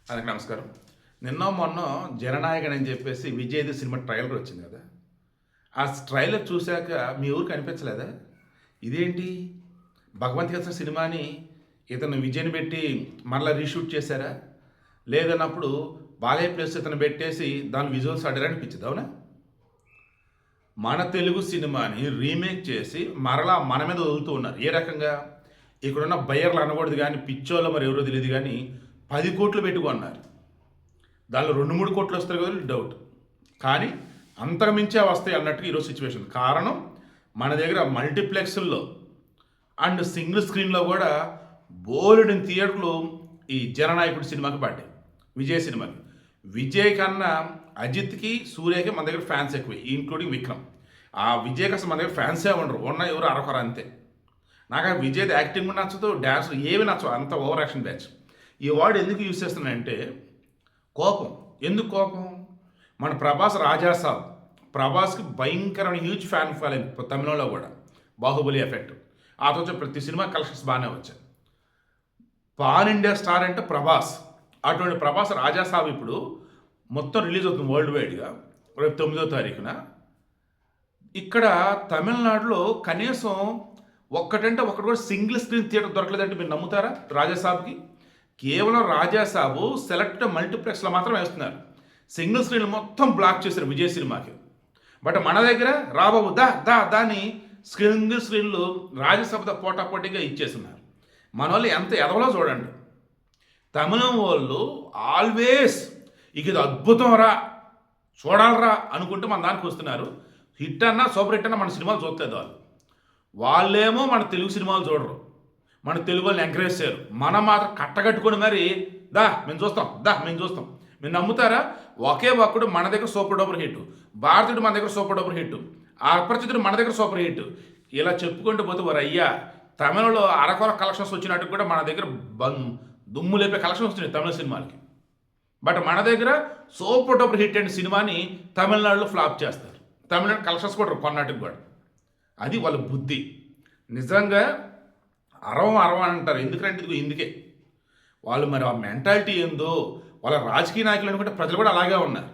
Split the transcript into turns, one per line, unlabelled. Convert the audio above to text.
అందరికీ నమస్కారం. మొన్న 'జననాయకుడు' అని చెప్పేసి విజయ్‌ది సినిమా ట్రైలర్ వచ్చింది కదా! ఆ ట్రైలర్ చూసాక మీ ఊరికి అనిపించలేదా? ఇదేంటి 'భగవంత్ కేసరి' సినిమాని ఇతను విజయ్‌ని పెట్టి మరలా రీషూట్ చేశారా? లేదన్నప్పుడు బాలయ్య ప్లేస్ ఇతను పెట్టేసి దాని విజువల్స్ ఆడారా అనిపించింది. అవునా? మన తెలుగు సినిమాని రీమేక్ చేసి మరలా మన మీద వదులుతూ ఉన్నారు. ఏ రకంగా? ఇక్కడున్న బయ్యర్లు అనకూడదు గానీ, పిచ్చోళ్ళో మరి ఎవరో తెలీదు గానీ 10,00,00,000 పెట్టి కొన్నారు. దానిలో 2, 3 కోట్లు వస్తాయి కదా డౌట్. కానీ అంతకు మించే వస్తాయి అన్నట్టుగా ఈరోజు సిచ్యువేషన్. కారణం మన దగ్గర మల్టీప్లెక్స్‌ల్లో అండ్ సింగిల్ స్క్రీన్‌లో కూడా బోలెడన్ని థియేటర్లు ఈ 'జననాయకుడు' సినిమాకి పడ్డాయి. విజయ్ సినిమాకి. విజయ్ కన్నా అజిత్‌కి, సూర్యకి మన దగ్గర ఫ్యాన్స్ ఎక్కువ. ఇంక్లూడింగ్ విక్రమ్. ఆ విజయ్‌కి అసలు మన దగ్గర ఫ్యాన్సే ఉండరు. ఉన్న ఎవరు అరకొర అంతే. నాకు ఆ విజయ్‌ది యాక్టింగ్ నచ్చదు, డాన్స్ ఏమి నచ్చవు. అంత ఓవర్ యాక్షన్ బ్యాచ్. ఈ వర్డ్ ఎందుకు యూజ్ చేస్తున్నానంటే కోపం. ఎందుకు కోపం? మన ప్రభాస్ 'రాజాసాబ్'. ప్రభాస్‌కి భయంకరమైన హ్యూజ్ ఫ్యాన్ ఫాలోయింగ్ తమిళంలో కూడా. 'బాహుబలి' ఎఫెక్ట్. ఆ తర్వాత ప్రతి సినిమా కలెక్షన్స్ బాగానే వచ్చాయి. పాన్ ఇండియా స్టార్ అంటే ప్రభాస్. అటువంటి ప్రభాస్ 'రాజాసాబ్' ఇప్పుడు మొత్తం రిలీజ్ అవుతుంది వరల్డ్ వైడ్‌గా. రేపు 9వ తారీఖున. ఇక్కడ తమిళనాడులో కనీసం ఒక్కటంటే ఒక్కటి కూడా సింగిల్ స్క్రీన్ థియేటర్ దొరకలేదంటే మీరు నమ్ముతారా 'రాజాసాబ్‌కి'? కేవలం 'రాజాసాబు' సెలెక్ట్ మల్టీప్లెక్స్‌లో మాత్రం వేస్తున్నారు. సింగిల్ స్క్రీన్లు మొత్తం బ్లాక్ చేశారు విజయ్ సినిమాకి. బట్ మన దగ్గర రాబాబు దా దా దా అని సింగిల్ స్క్రీన్లు 'రాజాసాబు'తో పోటాపోటీగా ఇచ్చేస్తున్నారు. మనోళ్ళు ఎంత ఎదవలో చూడండి. తమిళం వాళ్ళు ఆల్వేస్ ఇక ఇది అద్భుతం రా చూడాలరా అనుకుంటే మన దానికి వస్తున్నారు. హిట్ అన్నా సూపర్ హిట్ అన్నా మన సినిమాలు చూడలేదు వాళ్ళు. వాళ్ళేమో మన తెలుగు సినిమాలు చూడరు. మన తెలుగు వాళ్ళని ఎంకరేజ్ చేయరు. మనం మాత్రం కట్టగట్టుకొని మరి మేము చూస్తాం. మీరు నమ్ముతారా? ఒకే ఒక్కడు మన దగ్గర సూపర్ డూపర్ హిట్. భారతుడు మన దగ్గర సూపర్ డూపర్ హిట్. అపరిచితుడు మన దగ్గర సూపర్ హిట్. ఇలా చెప్పుకుంటూ పోతే వారు అయ్యా తమిళలో అరకొర కలెక్షన్స్ వచ్చినట్టు కూడా మన దగ్గర దుమ్ము లేపే కలెక్షన్స్ వస్తున్నాయి తమిళ సినిమాలకి. బట్ మన దగ్గర సూపర్ డూపర్ హిట్ అయిన సినిమాని తమిళనాడులో ఫ్లాప్ చేస్తారు. తమిళనాడు కలెక్షన్స్ కూడా కొన్నట్టుకు కూడా. అది వాళ్ళ బుద్ధి. నిజంగా అరవం అంటారు. ఎందుకంటే ఇందుకే వాళ్ళు మరి ఆ మెంటాలిటీ ఏందో వాళ్ళ రాజకీయ నాయకులు అనుకుంటే ప్రజలు కూడా అలాగే ఉన్నారు.